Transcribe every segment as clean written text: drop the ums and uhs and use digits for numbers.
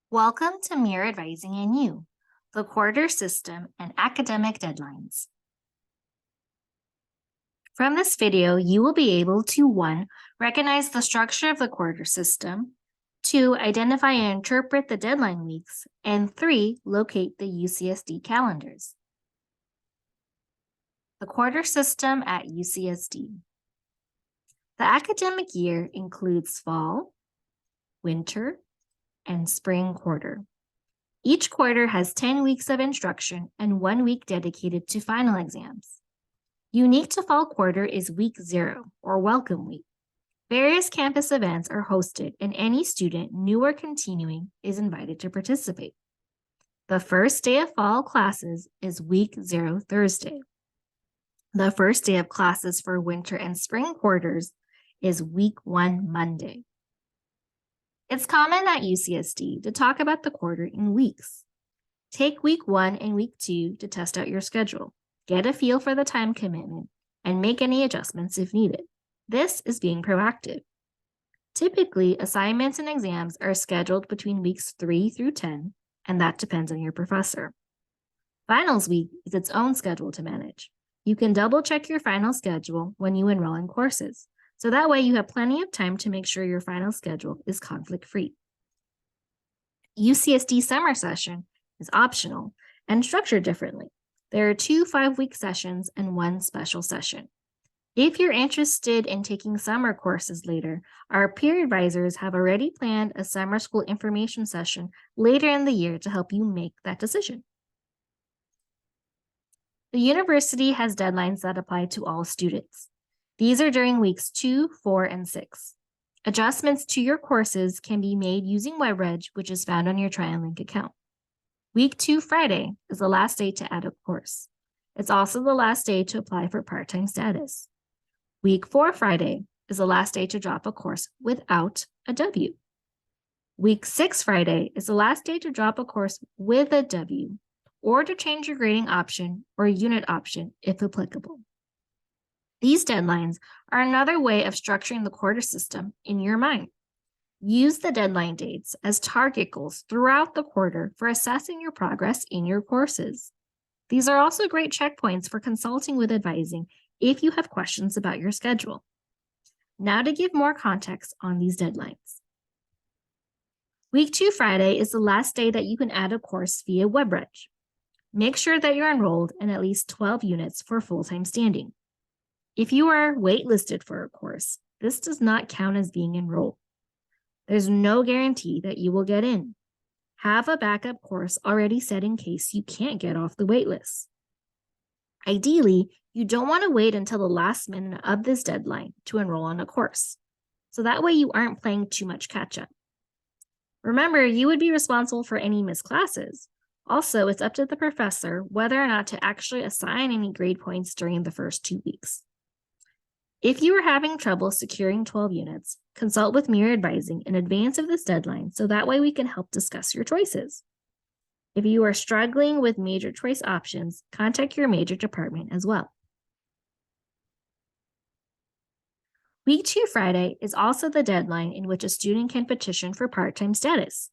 Welcome to Mere Advising and You, the quarter system and academic deadlines. From this video, you will be able to 1. Recognize the structure of the quarter system, 2. Identify and interpret the deadline weeks, and 3. Locate the UCSD calendars. The quarter system at UCSD. The academic year includes fall, winter, and spring quarter. Each quarter has 10 weeks of instruction and 1 week dedicated to final exams. Unique to fall quarter is week 0, or welcome week. Various campus events are hosted and any student, new or continuing, is invited to participate. The first day of fall classes is week 0 Thursday. The first day of classes for winter and spring quarters is week 1 Monday. It's common at UCSD to talk about the quarter in weeks. Take week 1 and week 2 to test out your schedule, get a feel for the time commitment, and make any adjustments if needed. This is being proactive. Typically, assignments and exams are scheduled between weeks 3 through 10, and that depends on your professor. Finals week is its own schedule to manage. You can double-check your final schedule when you enroll in courses, so that way you have plenty of time to make sure your final schedule is conflict-free. UCSD summer session is optional and structured differently. There are 2 5-week sessions and 1 special session. If you're interested in taking summer courses later, our peer advisors have already planned a summer school information session later in the year to help you make that decision. The university has deadlines that apply to all students. These are during weeks 2, 4, and 6. Adjustments to your courses can be made using WebReg, which is found on your TrialLink account. Week 2 Friday is the last day to add a course. It's also the last day to apply for part-time status. Week 4 Friday is the last day to drop a course without a W. Week 6 Friday is the last day to drop a course with a W, or to change your grading option or unit option if applicable. These deadlines are another way of structuring the quarter system in your mind. Use the deadline dates as target goals throughout the quarter for assessing your progress in your courses. These are also great checkpoints for consulting with advising if you have questions about your schedule. Now to give more context on these deadlines. Week 2 Friday is the last day that you can add a course via WebReg. Make sure that you're enrolled in at least 12 units for full-time standing. If you are waitlisted for a course, this does not count as being enrolled. There's no guarantee that you will get in. Have a backup course already set in case you can't get off the waitlist. Ideally, you don't want to wait until the last minute of this deadline to enroll on a course, so that way you aren't playing too much catch-up. Remember, you would be responsible for any missed classes. Also, it's up to the professor whether or not to actually assign any grade points during the first 2 weeks. If you are having trouble securing 12 units, consult with Mere Advising in advance of this deadline so that way we can help discuss your choices. If you are struggling with major choice options, contact your major department as well. Week 2 Friday is also the deadline in which a student can petition for part-time status.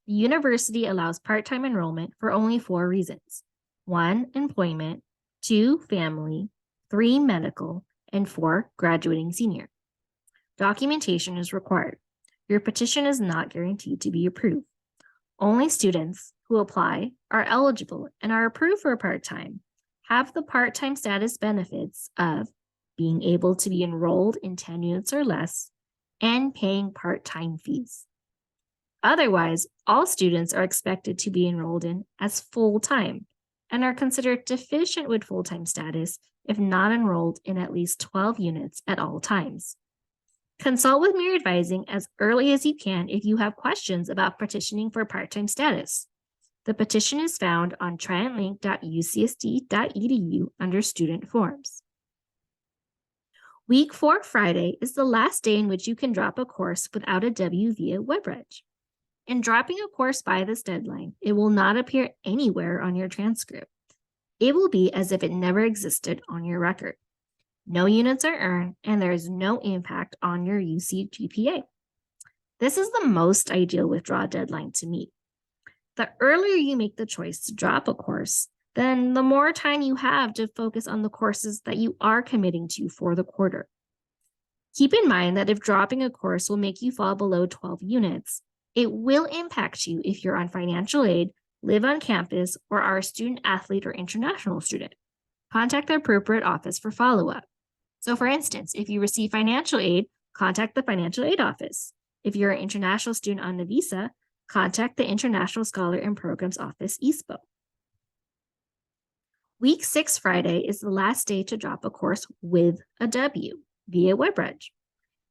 The university allows part-time enrollment for only 4 reasons: 1, employment, 2, family, 3, medical, and 4, graduating senior. Documentation is required. Your petition is not guaranteed to be approved. Only students who apply, are eligible, and are approved for part-time have the part-time status benefits of being able to be enrolled in 10 units or less and paying part-time fees. Otherwise, all students are expected to be enrolled in as full-time and are considered deficient with full-time status if not enrolled in at least 12 units at all times. Consult with Mere Advising as early as you can if you have questions about petitioning for part-time status. The petition is found on trialink.ucsd.edu under Student Forms. Week 4 Friday is the last day in which you can drop a course without a W via WebReg. In dropping a course by this deadline, it will not appear anywhere on your transcript. It will be as if it never existed on your record. No units are earned, and there is no impact on your UC GPA. This is the most ideal withdrawal deadline to meet. The earlier you make the choice to drop a course, then the more time you have to focus on the courses that you are committing to for the quarter. Keep in mind that if dropping a course will make you fall below 12 units, it will impact you if you're on financial aid, live on campus, or are a student athlete or international student. Contact the appropriate office for follow-up. So for instance, if you receive financial aid, contact the financial aid office. If you're an international student on a visa, contact the International Scholar and Programs Office, ISPO. Week 6 Friday is the last day to drop a course with a W via WebReg.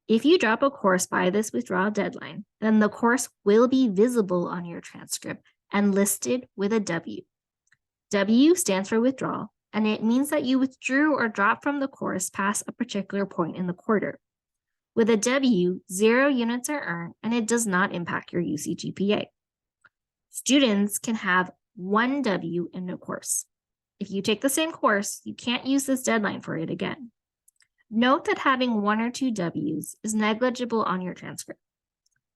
If you drop a course by this withdrawal deadline, then the course will be visible on your transcript and listed with a W. W stands for withdrawal, and it means that you withdrew or dropped from the course past a particular point in the quarter. With a W, 0 units are earned, and it does not impact your UC GPA. Students can have 1 W in a course. If you take the same course, you can't use this deadline for it again. Note that having 1 or 2 W's is negligible on your transcript.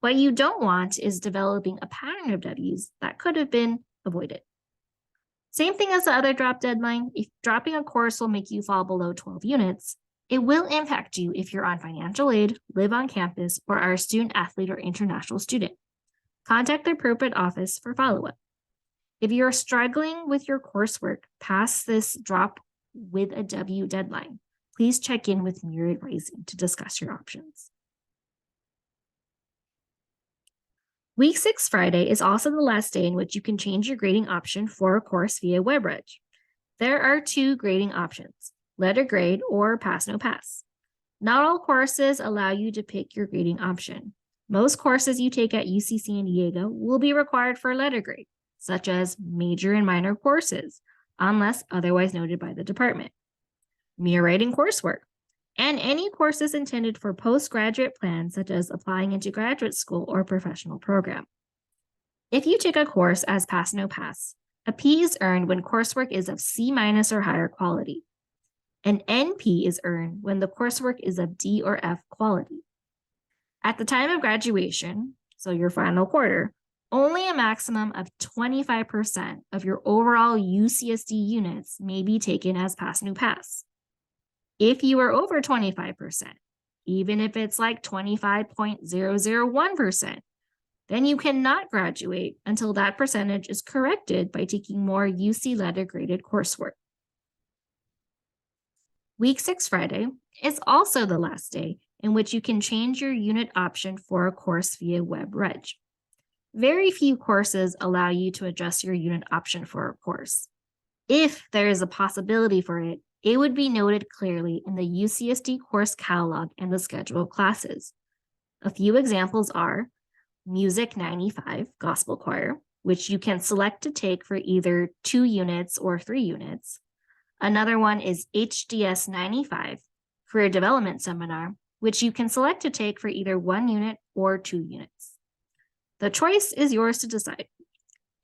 What you don't want is developing a pattern of W's that could have been avoided. Same thing as the other drop deadline. If dropping a course will make you fall below 12 units, it will impact you if you're on financial aid, live on campus, or are a student athlete or international student. Contact the appropriate office for follow-up. If you're struggling with your coursework past this drop with a W deadline, please check in with Myriad Rising to discuss your options. Week 6 Friday is also the last day in which you can change your grading option for a course via WebReg. There are 2 grading options, letter grade or pass no pass. Not all courses allow you to pick your grading option. Most courses you take at UC San Diego will be required for letter grade, such as major and minor courses, unless otherwise noted by the department. Mere writing coursework, and any courses intended for postgraduate plans, such as applying into graduate school or professional program. If you take a course as pass no pass, a P is earned when coursework is of C- or higher quality. An NP is earned when the coursework is of D or F quality. At the time of graduation, so your final quarter, only a maximum of 25% of your overall UCSD units may be taken as pass no pass. If you are over 25%, even if it's like 25.001%, then you cannot graduate until that percentage is corrected by taking more UC letter graded coursework. Week 6 Friday is also the last day in which you can change your unit option for a course via WebReg. Very few courses allow you to adjust your unit option for a course. If there is a possibility for it, it would be noted clearly in the UCSD course catalog and the schedule of classes. A few examples are Music 95, Gospel Choir, which you can select to take for either 2 units or 3 units. Another one is HDS 95, Career Development Seminar, which you can select to take for either 1 unit or 2 units. The choice is yours to decide.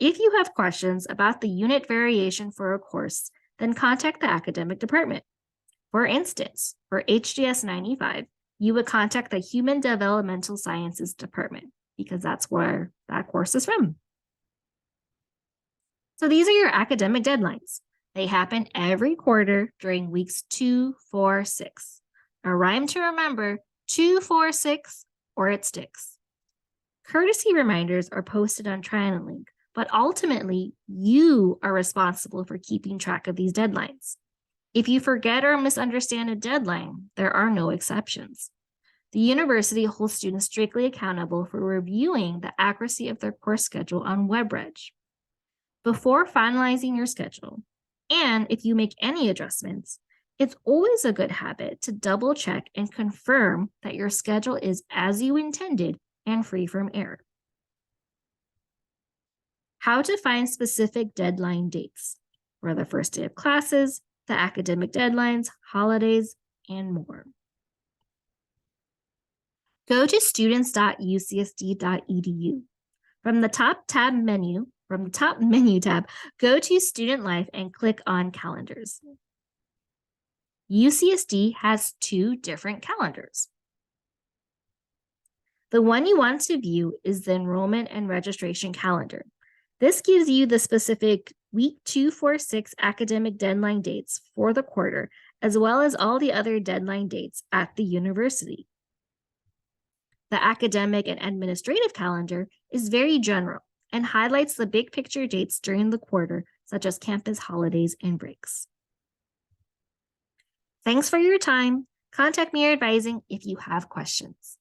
If you have questions about the unit variation for a course, then contact the academic department. For instance, for HDS 95, you would contact the Human Developmental Sciences Department because that's where that course is from. So these are your academic deadlines. They happen every quarter during weeks 2, 4, 6. A rhyme to remember, 2, 4, 6, or it sticks. Courtesy reminders are posted on TrialentLink, but ultimately, you are responsible for keeping track of these deadlines. If you forget or misunderstand a deadline, there are no exceptions. The university holds students strictly accountable for reviewing the accuracy of their course schedule on WebReg. Before finalizing your schedule, and if you make any adjustments, it's always a good habit to double check and confirm that your schedule is as you intended and free from error. How to find specific deadline dates for the first day of classes, the academic deadlines, holidays, and more. Go to students.ucsd.edu. From the top menu tab, go to Student Life and click on Calendars. UCSD has 2 different calendars. The one you want to view is the enrollment and registration calendar. This gives you the specific week 246 academic deadline dates for the quarter, as well as all the other deadline dates at the university. The academic and administrative calendar is very general and highlights the big picture dates during the quarter, such as campus holidays and breaks. Thanks for your time. Contact Me Advising if you have questions.